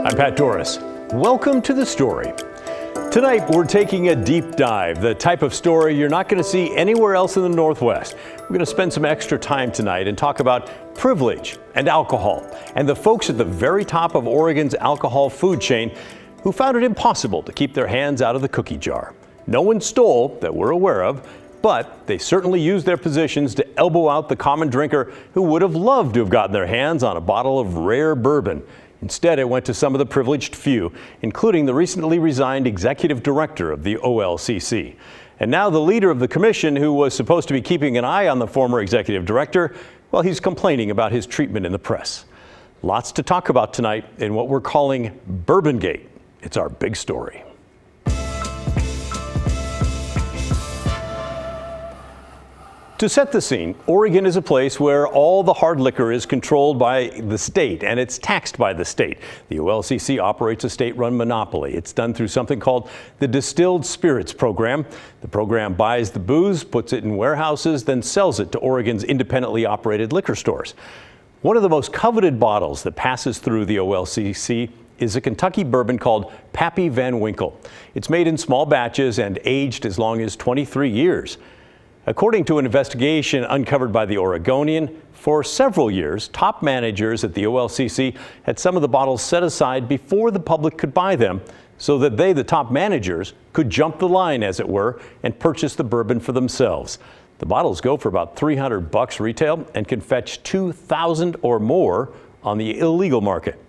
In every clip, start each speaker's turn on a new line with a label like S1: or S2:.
S1: I'm Pat Doris. Welcome to The Story. Tonight, we're taking a deep dive, the type of story you're not going to see anywhere else in the Northwest. We're going to spend some extra time tonight and talk about privilege and alcohol and the folks at the very top of Oregon's alcohol food chain who found it impossible to keep their hands out of the cookie jar. No one stole that we're aware of, but they certainly used their positions to elbow out the common drinker who would have loved to have gotten their hands on a bottle of rare bourbon. Instead, it went to some of the privileged few, including the recently resigned executive director of the OLCC. And now the leader of the commission, who was supposed to be keeping an eye on the former executive director, well, he's complaining about his treatment in the press. Lots to talk about tonight in what we're calling Bourbon Gate. It's our big story. To set the scene, Oregon is a place where all the hard liquor is controlled by the state and it's taxed by the state. The OLCC operates a state-run monopoly. It's done through something called the Distilled Spirits Program. The program buys the booze, puts it in warehouses, then sells it to Oregon's independently operated liquor stores. One of the most coveted bottles that passes through the OLCC is a Kentucky bourbon called Pappy Van Winkle. It's made in small batches and aged as long as 23 years. According to an investigation uncovered by the Oregonian, for several years, top managers at the OLCC had some of the bottles set aside before the public could buy them so that they, the top managers, could jump the line, as it were, and purchase the bourbon for themselves. The bottles go for about $300 retail and can fetch $2,000 or more on the illegal market.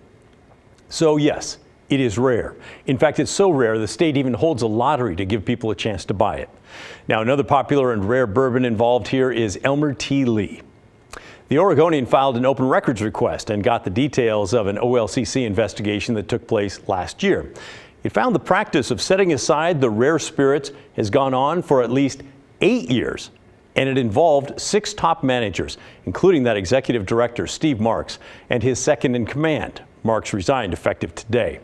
S1: So yes, it is rare. In fact, it's so rare the state even holds a lottery to give people a chance to buy it. Now, another popular and rare bourbon involved here is Elmer T. Lee. The Oregonian filed an open records request and got the details of an OLCC investigation that took place last year. It found the practice of setting aside the rare spirits has gone on for at least 8 years, and it involved 6 top managers, including that executive director, Steve Marks, and his second in command. Marks resigned effective today.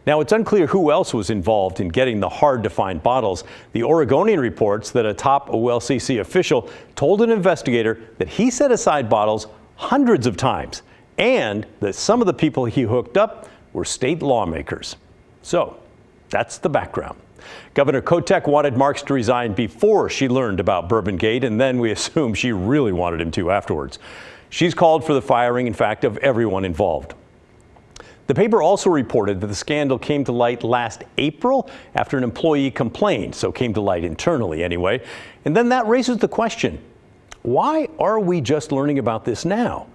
S1: Now, it's unclear who else was involved in getting the hard-to-find bottles. The Oregonian reports that a top OLCC official told an investigator that he set aside bottles hundreds of times and that some of the people he hooked up were state lawmakers. So, that's the background. Governor Kotek wanted Marks to resign before she learned about Bourbon Gate, and then we assume she really wanted him to afterwards. She's called for the firing, in fact, of everyone involved. The paper also reported that the scandal came to light last April after an employee complained, so came to light internally anyway. And then that raises the question, why are we just learning about this now?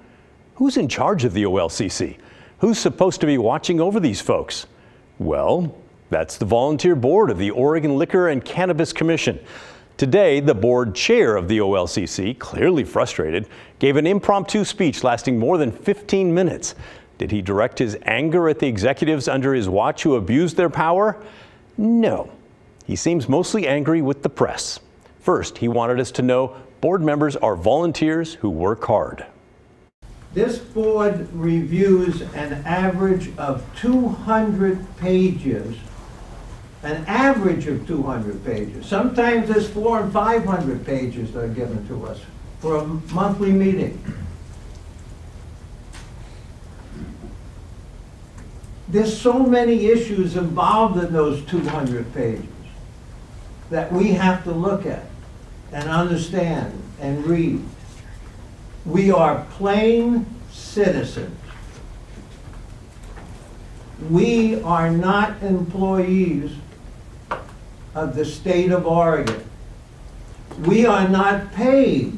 S1: Who's in charge of the OLCC? Who's supposed to be watching over these folks? Well, that's the volunteer board of the Oregon Liquor and Cannabis Commission. Today, the board chair of the OLCC, clearly frustrated, gave an impromptu speech lasting more than 15 minutes. Did he direct his anger at the executives under his watch who abused their power? No. He seems mostly angry with the press. First, he wanted us to know board members are volunteers who work hard.
S2: This board reviews an average of 200 pages, an average of 200 pages. Sometimes there's 400 and 500 pages that are given to us for a monthly meeting. There's so many issues involved in those 200 pages that we have to look at and understand and read. We are plain citizens. We are not employees of the state of Oregon. We are not paid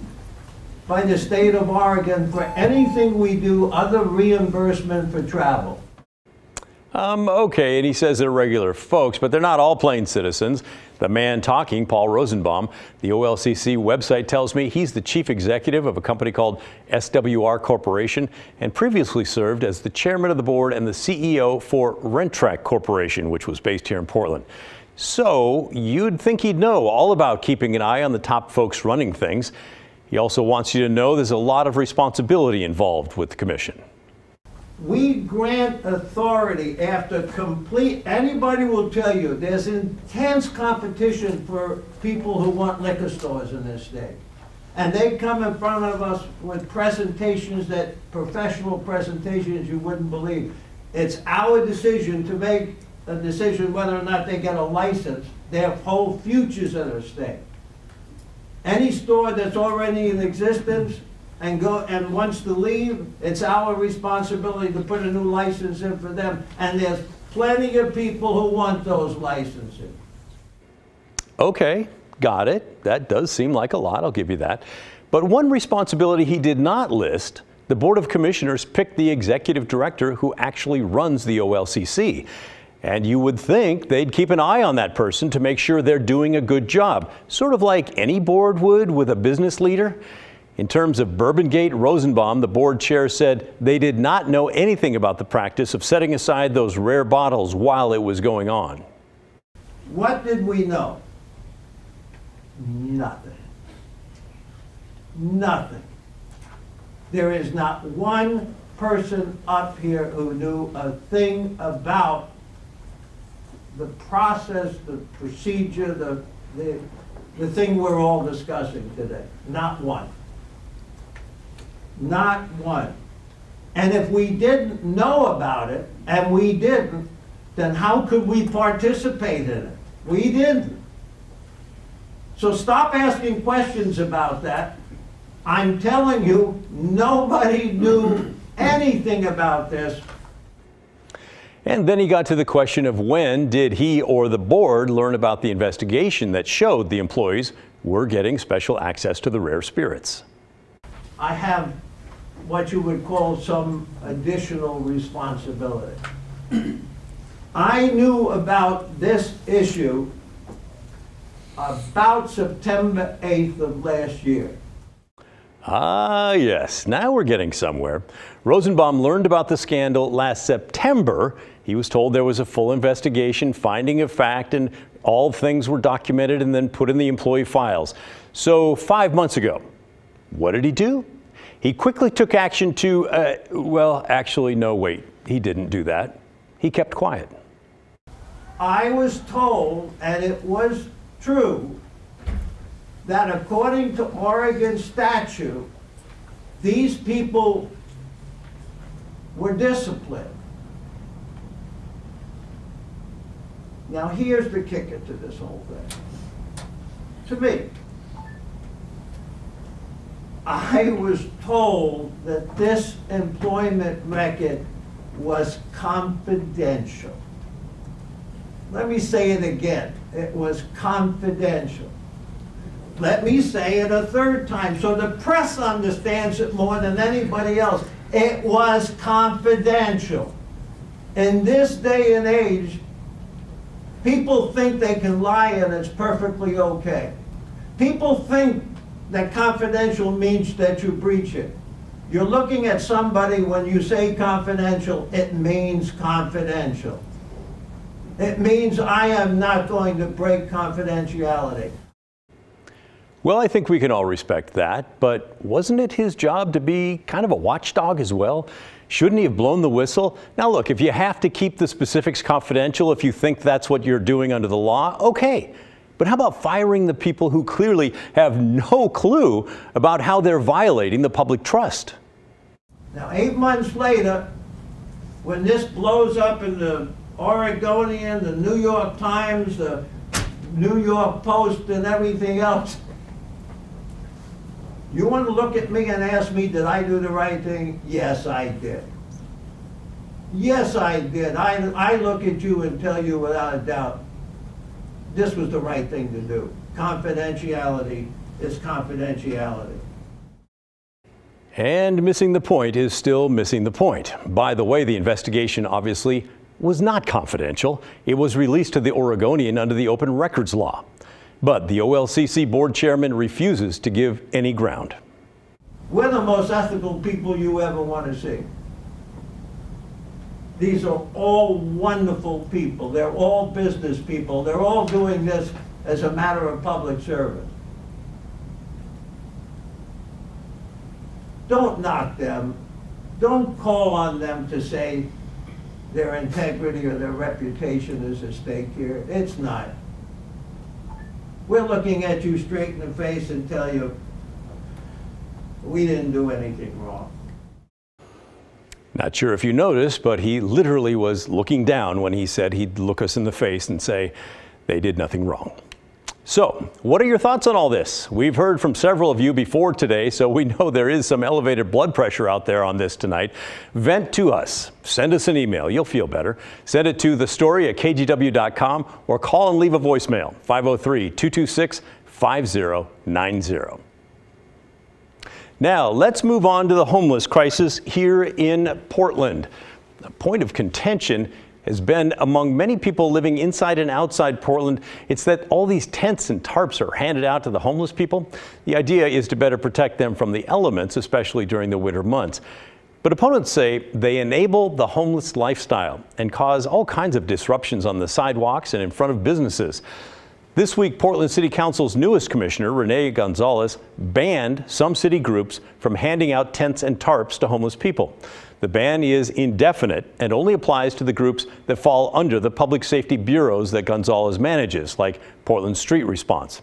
S2: by the state of Oregon for anything we do other reimbursement for travel.
S1: Okay, and he says they're regular folks, but they're not all plain citizens. The man talking, Paul Rosenbaum, the OLCC website tells me he's the chief executive of a company called SWR Corporation and previously served as the chairman of the board and the CEO for Rent-Track Corporation, which was based here in Portland. So you'd think he'd know all about keeping an eye on the top folks running things. He also wants you to know there's a lot of responsibility involved with the commission.
S2: We grant authority after anybody will tell you, there's intense competition for people who want liquor stores in this state. And they come in front of us with presentations professional presentations you wouldn't believe. It's our decision to make a decision whether or not they get a license. Their whole future's at stake. Any store that's already in existence and wants to leave, it's our responsibility to put a new license in for them. And there's plenty of people who want those licenses.
S1: Okay, got it. That does seem like a lot, I'll give you that. But one responsibility he did not list: the Board of Commissioners picked the executive director who actually runs the OLCC. And you would think they'd keep an eye on that person to make sure they're doing a good job, sort of like any board would with a business leader. In terms of Bourbon Gate, Rosenbaum, the board chair, said they did not know anything about the practice of setting aside those rare bottles while it was going on.
S2: What did we know? Nothing. Nothing. There is not one person up here who knew a thing about the process, the procedure, the thing we're all discussing today. Not one. Not one. And if we didn't know about it, and we didn't, then how could we participate in it? We didn't. So stop asking questions about that. I'm telling you, nobody knew anything about this.
S1: And then he got to the question of when did he or the board learn about the investigation that showed the employees were getting special access to the rare spirits.
S2: I have what you would call some additional responsibility. I knew about this issue about September 8th of last year.
S1: Ah, yes. Now we're getting somewhere. Rosenbaum learned about the scandal last September. He was told there was a full investigation, finding of fact, and all things were documented and then put in the employee files. So 5 months ago, what did he do? He quickly took action to, well, actually, no, wait. He didn't do that. He kept quiet.
S2: I was told, and it was true, that according to Oregon statute, these people were disciplined. Now here's the kicker to this whole thing. To me, I was told that this employment record was confidential. Let me say it again. It was confidential. Let me say it a third time so the press understands it more than anybody else. It was confidential. In this day and age, people think they can lie and it's perfectly okay. People think that confidential means that you breach it. You're looking at somebody when you say confidential, it means confidential. It means I am not going to break confidentiality.
S1: Well, I think we can all respect that, but wasn't it his job to be kind of a watchdog as well? Shouldn't he have blown the whistle? Now look, if you have to keep the specifics confidential, if you think that's what you're doing under the law, okay. But how about firing the people who clearly have no clue about how they're violating the public trust?
S2: Now 8 months later, when this blows up in the Oregonian, the New York Times, the New York Post, and everything else, you want to look at me and ask me, did I do the right thing? Yes, I did. Yes, I did. I look at you and tell you without a doubt, this was the right thing to do. Confidentiality is confidentiality.
S1: And missing the point is still missing the point. By the way, the investigation obviously was not confidential. It was released to the Oregonian under the Open Records Law. But the OLCC board chairman refuses to give any ground.
S2: We're the most ethical people you ever want to see. These are all wonderful people. They're all business people. They're all doing this as a matter of public service. Don't knock them. Don't call on them to say their integrity or their reputation is at stake here. It's not. We're looking at you straight in the face and tell you we didn't do anything wrong.
S1: Not sure if you noticed, but he literally was looking down when he said he'd look us in the face and say they did nothing wrong. So, what are your thoughts on all this? We've heard from several of you before today, so we know there is some elevated blood pressure out there on this tonight. Vent to us. Send us an email. You'll feel better. Send it to thestory@kgw.com or call and leave a voicemail, 503-226-5090. Now, let's move on to the homeless crisis here in Portland. A point of contention has been among many people living inside and outside Portland. It's that all these tents and tarps are handed out to the homeless people. The idea is to better protect them from the elements, especially during the winter months. But opponents say they enable the homeless lifestyle and cause all kinds of disruptions on the sidewalks and in front of businesses. This week, Portland City Council's newest commissioner, Renee Gonzalez, banned some city groups from handing out tents and tarps to homeless people. The ban is indefinite and only applies to the groups that fall under the public safety bureaus that Gonzalez manages, like Portland Street Response.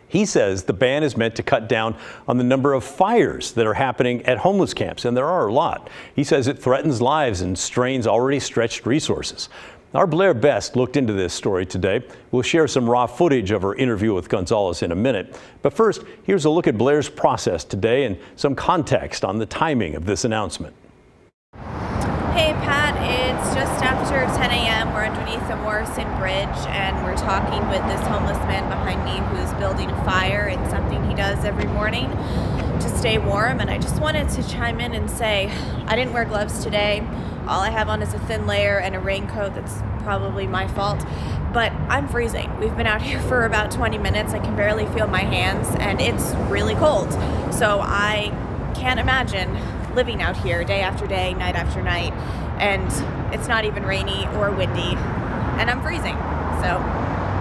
S1: He says the ban is meant to cut down on the number of fires that are happening at homeless camps, and there are a lot. He says it threatens lives and strains already stretched resources. Our Blair Best looked into this story today. We'll share some raw footage of her interview with Gonzalez in a minute. But first, here's a look at Blair's process today and some context on the timing of this announcement.
S3: Hey Pat, it's just after 10 a.m. We're underneath the Morrison Bridge and we're talking with this homeless man behind me who's building a fire. It's something he does every morning to stay warm, and I just wanted to chime in and say I didn't wear gloves today. All I have on is a thin layer and a raincoat. That's probably my fault, but I'm freezing. We've been out here for about 20 minutes. I can barely feel my hands and it's really cold. So I can't imagine living out here day after day, night after night, and it's not even rainy or windy, and I'm freezing. So,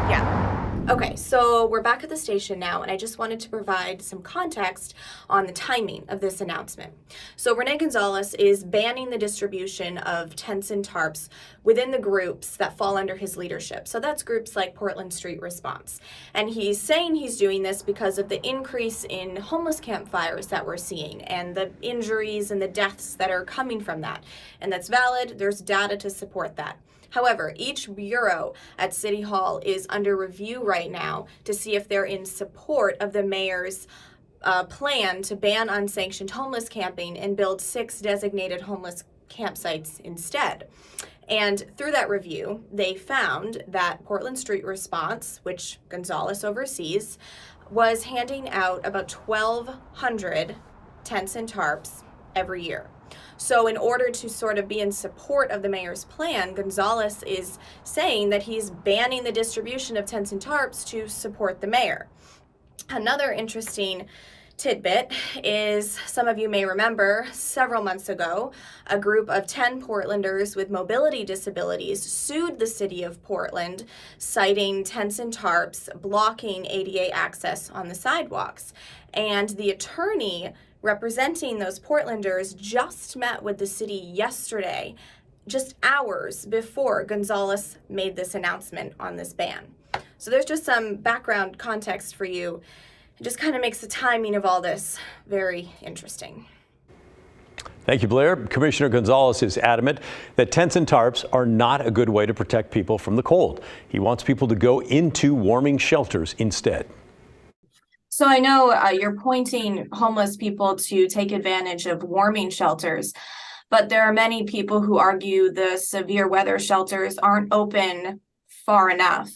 S3: yeah. Okay, so we're back at the station now, and I just wanted to provide some context on the timing of this announcement. So Renee Gonzalez is banning the distribution of tents and tarps within the groups that fall under his leadership. So that's groups like Portland Street Response. And he's saying he's doing this because of the increase in homeless campfires that we're seeing and the injuries and the deaths that are coming from that. And that's valid. There's data to support that. However, each bureau at City Hall is under review right now to see if they're in support of the mayor's plan to ban unsanctioned homeless camping and build 6 designated homeless campsites instead. And through that review, they found that Portland Street Response, which Gonzalez oversees, was handing out about 1,200 tents and tarps every year. So in order to sort of be in support of the mayor's plan, Gonzalez is saying that he's banning the distribution of tents and tarps to support the mayor. Another interesting tidbit is, some of you may remember, several months ago, a group of 10 Portlanders with mobility disabilities sued the city of Portland, citing tents and tarps blocking ADA access on the sidewalks. And the attorney representing those Portlanders just met with the city yesterday, just hours before Gonzalez made this announcement on this ban. So there's just some background context for you. It just kind of makes the timing of all this very interesting.
S1: Thank you, Blair. Commissioner Gonzalez is adamant that tents and tarps are not a good way to protect people from the cold. He wants people to go into warming shelters instead.
S4: So I know you're pointing homeless people to take advantage of warming shelters, but there are many people who argue the severe weather shelters aren't open far enough.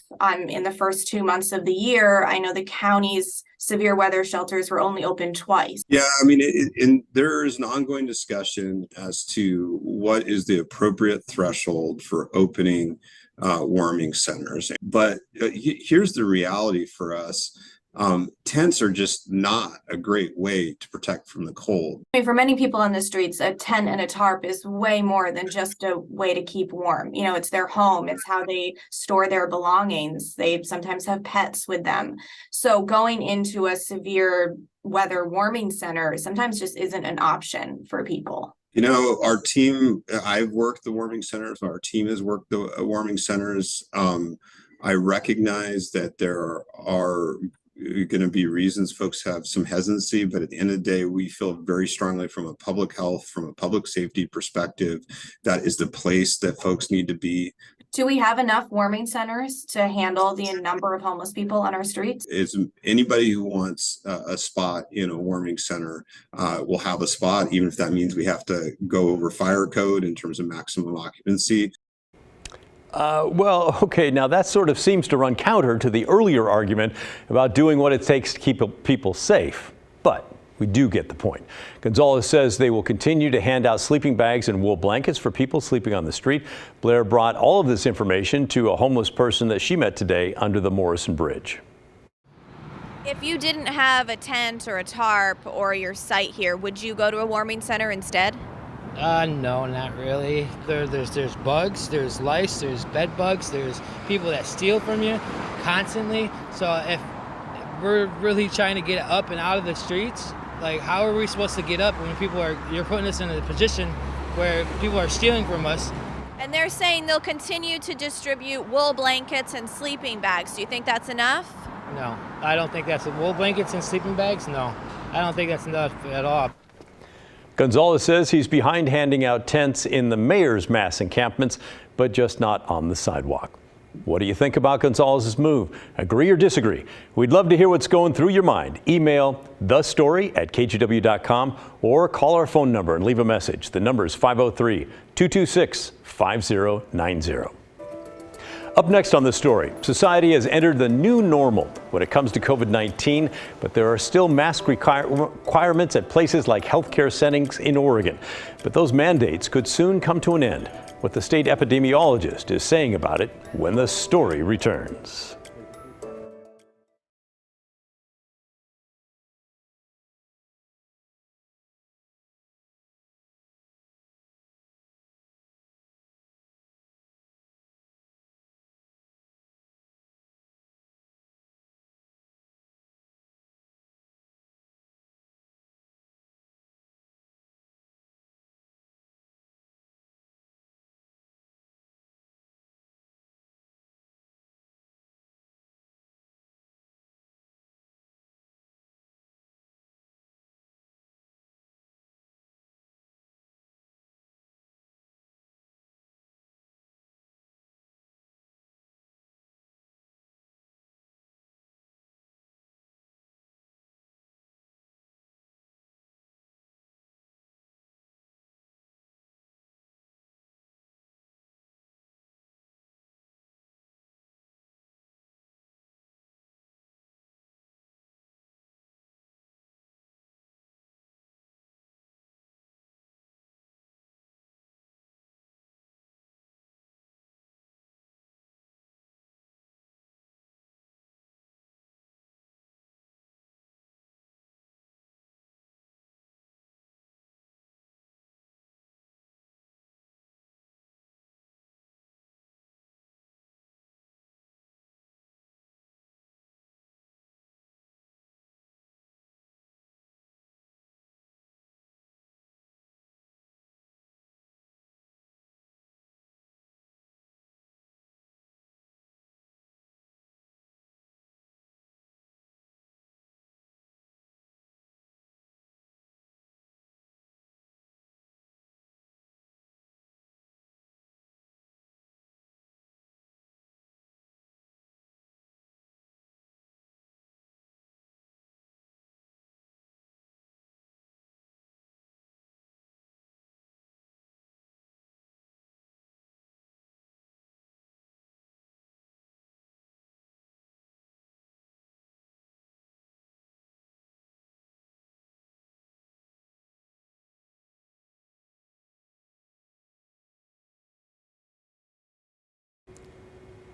S4: In the first 2 months of the year, I know the county's severe weather shelters were only open twice.
S5: Yeah, I mean, there is an ongoing discussion as to what is the appropriate threshold for opening warming centers. But here's the reality for us. Tents are just not a great way to protect from the cold.
S4: I mean, for many people on the streets, a tent and a tarp is way more than just a way to keep warm. You know, it's their home. It's how they store their belongings. They sometimes have pets with them. So going into a severe weather warming center sometimes just isn't an option for people.
S5: You know, our team, I've worked the warming centers. Our team has worked the warming centers. I recognize that there are going to be reasons folks have some hesitancy, but at the end of the day, we feel very strongly from a public health, from a public safety perspective, that is the place that folks need to be.
S4: Do we have enough warming centers to handle the number of homeless people on our streets?
S5: Is anybody who wants a spot in a warming center will have a spot, even if that means we have to go over fire code in terms of maximum occupancy.
S1: Well, okay, now that sort of seems to run counter to the earlier argument about doing what it takes to keep people safe. But we do get the point. Gonzalez says they will continue to hand out sleeping bags and wool blankets for people sleeping on the street. Blair brought all of this information to a homeless person that she met today under the Morrison Bridge.
S3: If you didn't have a tent or a tarp or your site here, would you go to a warming center instead?
S6: No, not really. There's bugs, there's lice, there's bed bugs, there's people that steal from you constantly. So if we're really trying to get up and out of the streets, like how are we supposed to get up when you're putting us in a position where people are stealing from us?
S3: And they're saying they'll continue to distribute wool blankets and sleeping bags. Do you think that's enough?
S6: No, I don't think that's wool blankets and sleeping bags. No, I don't think that's enough at all.
S1: Gonzalez says he's behind handing out tents in the mayor's mass encampments, but just not on the sidewalk. What do you think about Gonzalez's move? Agree or disagree? We'd love to hear what's going through your mind. Email thestory@kgw.com or call our phone number and leave a message. The number is 503-226-5090. Up next on the story, society has entered the new normal when it comes to COVID-19, but there are still mask requirements at places like healthcare settings in Oregon. But those mandates could soon come to an end. What the state epidemiologist is saying about it when the story returns.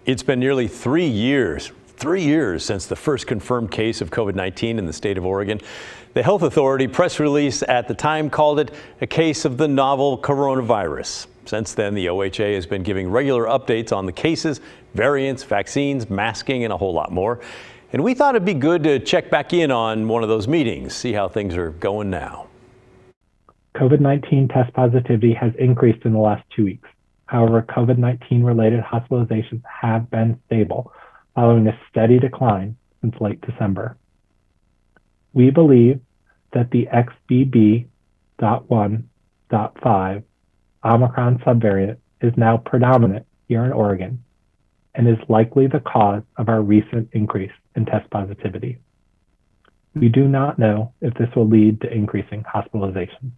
S1: It's been nearly 3 years since the first confirmed case of COVID-19 in the state of Oregon. The health authority press release at the time called it a case of the novel coronavirus. Since then, the OHA has been giving regular updates on the cases, variants, vaccines, masking, and a whole lot more. And we thought it'd be good to check back in on one of those meetings, see how things are going now.
S7: COVID-19 test positivity has increased in the last 2 weeks. However, COVID-19 related hospitalizations have been stable, following a steady decline since late December. We believe that the XBB.1.5 Omicron subvariant is now predominant here in Oregon and is likely the cause of our recent increase in test positivity. We do not know if this will lead to increasing hospitalizations.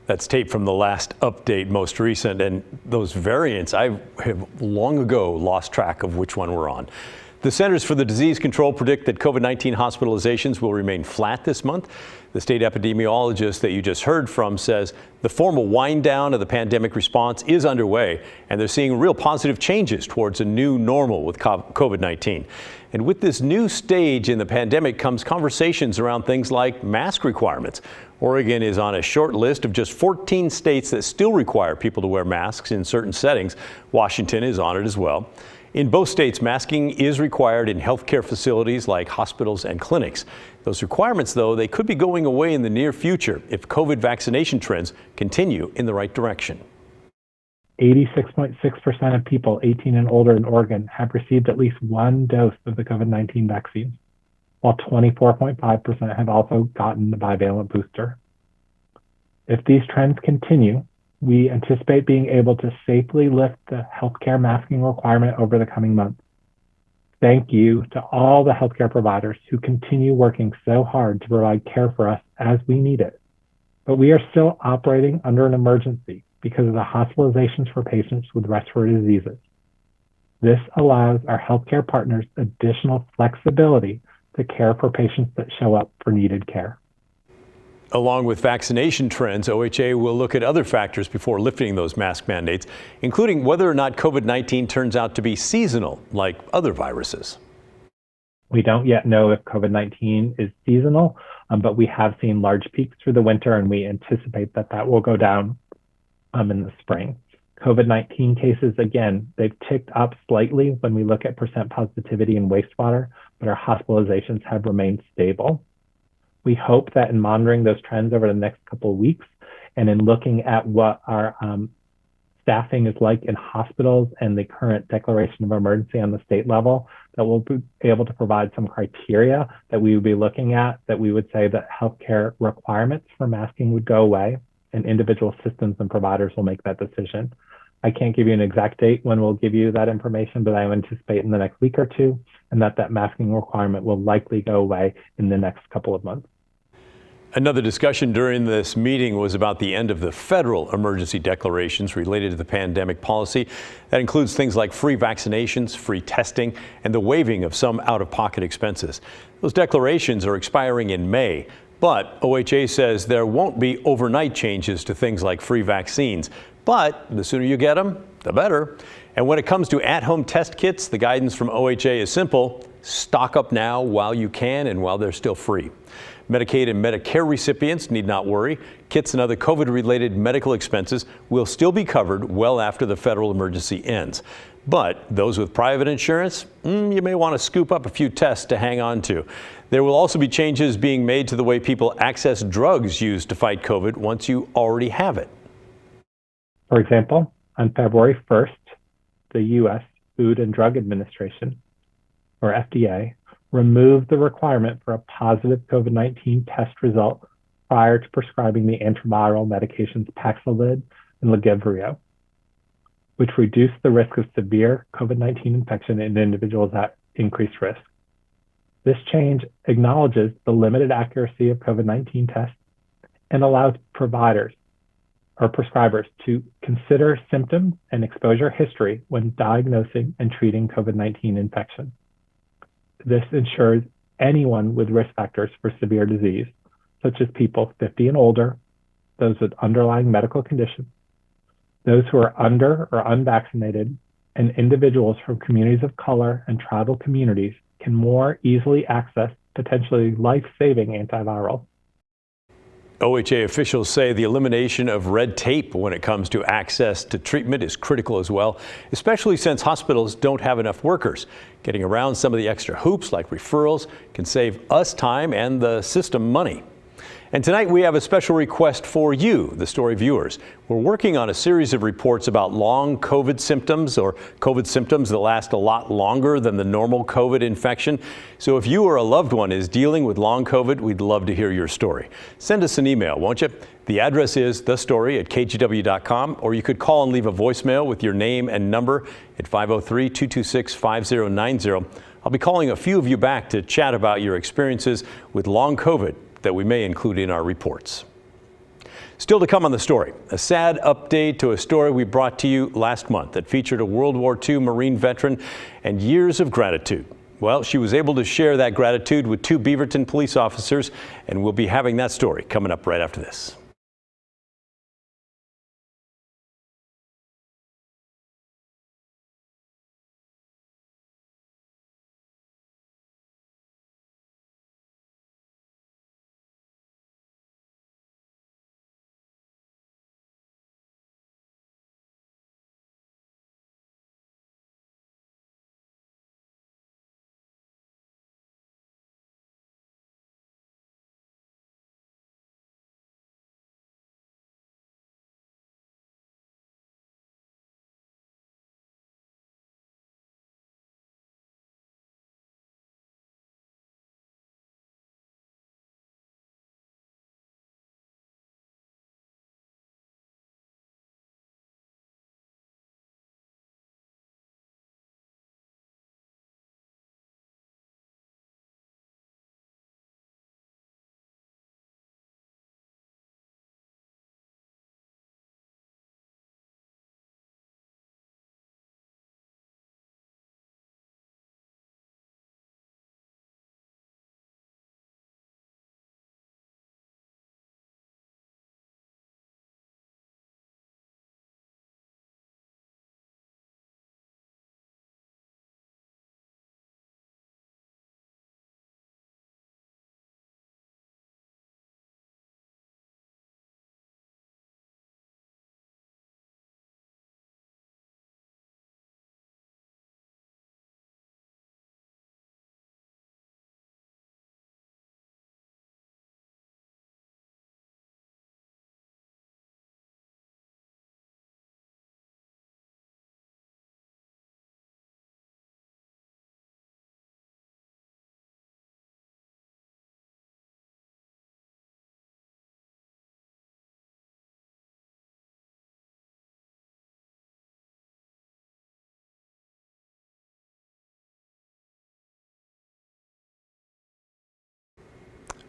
S1: That's tape from the last update, most recent, and those variants, I have long ago lost track of which one we're on. The Centers for the Disease Control predict that COVID-19 hospitalizations will remain flat this month. The state epidemiologist that you just heard from says the formal wind down of the pandemic response is underway, and they're seeing real positive changes towards a new normal with COVID-19. And with this new stage in the pandemic comes conversations around things like mask requirements. Oregon is on a short list of just 14 states that still require people to wear masks in certain settings. Washington is on it as well. In both states, masking is required in healthcare facilities like hospitals and clinics. Those requirements, though, they could be going away in the near future if COVID vaccination trends continue in the right direction.
S7: 86.6% of people 18 and older in Oregon have received at least one dose of the COVID-19 vaccine, while 24.5% have also gotten the bivalent booster. If these trends continue, we anticipate being able to safely lift the healthcare masking requirement over the coming months. Thank you to all the healthcare providers who continue working so hard to provide care for us as we need it. But we are still operating under an emergency because of the hospitalizations for patients with respiratory diseases. This allows our healthcare partners additional flexibility to care for patients that show up for needed care.
S1: Along with vaccination trends, OHA will look at other factors before lifting those mask mandates, including whether or not COVID-19 turns out to be seasonal, like other viruses.
S7: We don't yet know if COVID-19 is seasonal, but we have seen large peaks through the winter, and we anticipate that that will go down in the spring. COVID-19 cases, again, they've ticked up slightly when we look at percent positivity in wastewater, but our hospitalizations have remained stable. We hope that in monitoring those trends over the next couple of weeks and in looking at what our staffing is like in hospitals and the current declaration of emergency on the state level, that we'll be able to provide some criteria that we would be looking at, that we would say that healthcare requirements for masking would go away and individual systems and providers will make that decision. I can't give you an exact date when we'll give you that information, but I anticipate in the next week or two, and that masking requirement will likely go away in the next couple of months.
S1: Another discussion during this meeting was about the end of the federal emergency declarations related to the pandemic policy. That includes things like free vaccinations, free testing, and the waiving of some out-of-pocket expenses. Those declarations are expiring in May, but OHA says there won't be overnight changes to things like free vaccines. But the sooner you get them, the better. And when it comes to at-home test kits, the guidance from OHA is simple. Stock up now while you can and while they're still free. Medicaid and Medicare recipients need not worry. Kits and other COVID-related medical expenses will still be covered well after the federal emergency ends. But those with private insurance, you may want to scoop up a few tests to hang on to. There will also be changes being made to the way people access drugs used to fight COVID once you already have it.
S7: For example, on February 1st, the U.S. Food and Drug Administration, or FDA, removed the requirement for a positive COVID-19 test result prior to prescribing the antiviral medications Paxlovid and Lagevrio, which reduced the risk of severe COVID-19 infection in individuals at increased risk. This change acknowledges the limited accuracy of COVID-19 tests and allows providers or prescribers to consider symptoms and exposure history when diagnosing and treating COVID-19 infection. This ensures anyone with risk factors for severe disease, such as people 50 and older, those with underlying medical conditions, those who are under or unvaccinated, and individuals from communities of color and tribal communities can more easily access potentially life-saving antivirals.
S1: OHA officials say the elimination of red tape when it comes to access to treatment is critical as well, especially since hospitals don't have enough workers. Getting around some of the extra hoops like referrals can save us time and the system money. And tonight we have a special request for you, the story viewers. We're working on a series of reports about long COVID symptoms or COVID symptoms that last a lot longer than the normal COVID infection. So if you or a loved one is dealing with long COVID, we'd love to hear your story. Send us an email, won't you? The address is thestory@kgw.com, or you could call and leave a voicemail with your name and number at 503-226-5090. I'll be calling a few of you back to chat about your experiences with long COVID that we may include in our reports. Still to come on the story, a sad update to a story we brought to you last month that featured a World War II Marine veteran and years of gratitude. Well, she was able to share that gratitude with 2 Beaverton police officers, and we'll be having that story coming up right after this.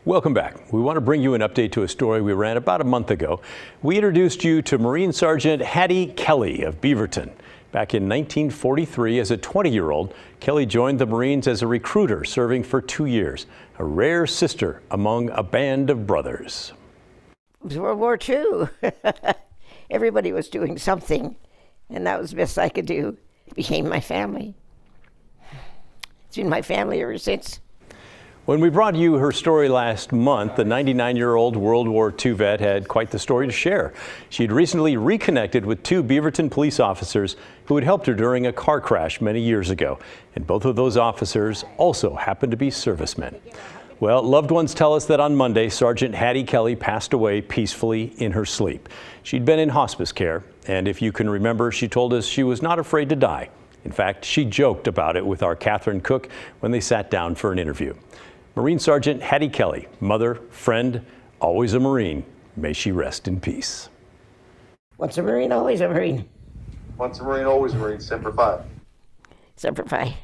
S1: Welcome back. We want to bring you an update to a story we ran about a month ago. We introduced you to Marine Sergeant Hattie Kelly of Beaverton. Back in 1943, as a 20-year-old, Kelly joined the Marines as a recruiter, serving for 2 years. A rare sister among a band of brothers.
S8: It was World War II. Everybody was doing something, and that was the best I could do. It became my family. It's been my family ever since.
S1: When we brought you her story last month, the 99-year-old World War II vet had quite the story to share. She'd recently reconnected with 2 Beaverton police officers who had helped her during a car crash many years ago. And both of those officers also happened to be servicemen. Well, loved ones tell us that on Monday, Sergeant Hattie Kelly passed away peacefully in her sleep. She'd been in hospice care, and if you can remember, she told us she was not afraid to die. In fact, she joked about it with our Catherine Cook when they sat down for an interview. Marine Sergeant Hattie Kelly, mother, friend, always a Marine. May she rest in peace.
S8: Once a Marine, always a Marine.
S9: Once a Marine, always a Marine. Semper Fi.
S8: Semper Fi.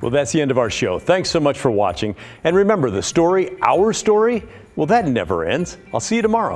S1: Well, that's the end of our show. Thanks so much for watching. And remember, the story, our story, well, that never ends. I'll see you tomorrow.